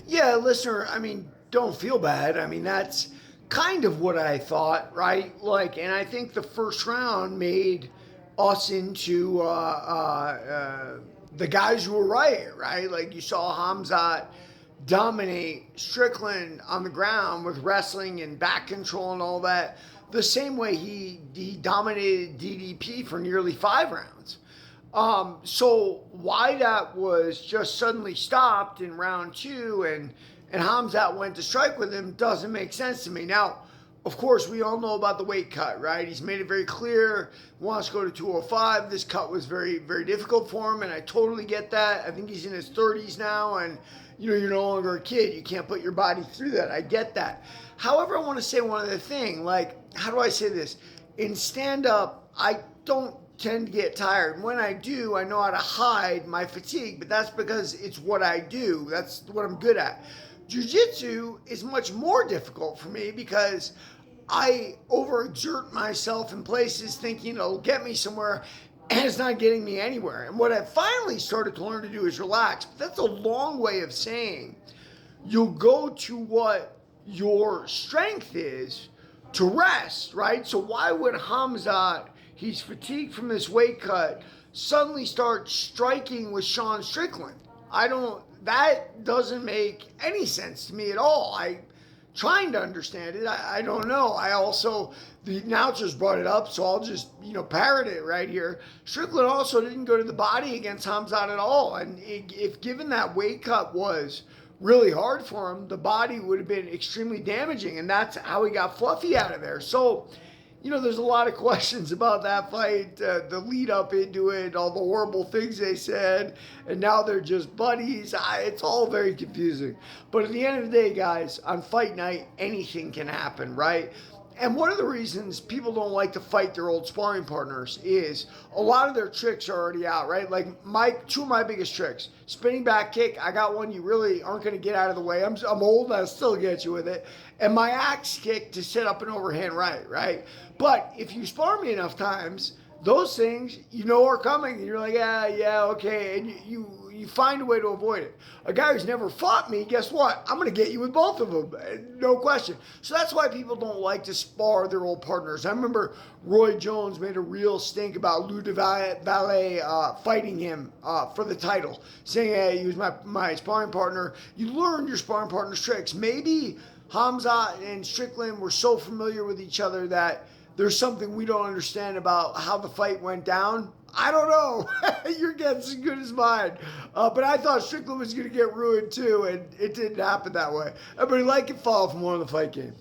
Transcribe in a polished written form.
Yeah, listener, I mean, don't feel bad. I mean, that's kind of what I thought, right? Like, and I think the first round made us into the guys who were right? Like, you saw Hamzat dominate Strickland on the ground with wrestling and back control and all that, the same way he dominated DDP for nearly 5 rounds. So why that was just suddenly stopped in round two and Hamzat went to strike with him doesn't make sense to me. Now, of course, we all know about the weight cut, right? He's made it very clear, wants to go to 205. This cut was very, very difficult for him, and I totally get that. I think he's in his 30s now, and you're no longer a kid. You can't put your body through that. I get that. However, I want to say one other thing. Like, how do I say this? In stand up, I don't tend to get tired. When I do, I know how to hide my fatigue, but that's because it's what I do. That's what I'm good at. Jiu-jitsu is much more difficult for me because I overexert myself in places thinking it'll get me somewhere and it's not getting me anywhere. And what I finally started to learn to do is relax. But that's a long way of saying you'll go to what your strength is to rest, right? So why would Hamzat, he's fatigued from this weight cut, suddenly start striking with Sean Strickland? That doesn't make any sense to me at all. I trying to understand it. I don't know. The announcers brought it up, so I'll just, parrot it right here. Strickland also didn't go to the body against Hamzat at all. And if given that weight cut was really hard for him, the body would have been extremely damaging. And that's how he got Fluffy out of there. So, there's a lot of questions about that fight, the lead up into it, all the horrible things they said, and now they're just buddies. It's all very confusing. But at the end of the day, guys, on fight night, anything can happen, right? And one of the reasons people don't like to fight their old sparring partners is a lot of their tricks are already out, right? Like two of my biggest tricks, spinning back kick. I got one you really aren't going to get out of the way. I'm old, I'll still get you with it. And my axe kick to set up an overhand right? But if you spar me enough times, those things are coming, and you're like, yeah, okay, and you find a way to avoid it. A guy who's never fought me, guess what? I'm going to get you with both of them, no question. So that's why people don't like to spar their old partners. I remember Roy Jones made a real stink about Lou DeValle fighting him for the title, saying, hey, he was my sparring partner. You learn your sparring partner's tricks. Maybe Hamzat and Strickland were so familiar with each other that there's something we don't understand about how the fight went down. I don't know. Your guess is as good as mine. But I thought Strickland was going to get ruined too, and it didn't happen that way. Everybody like and follow for more on the Fight Game.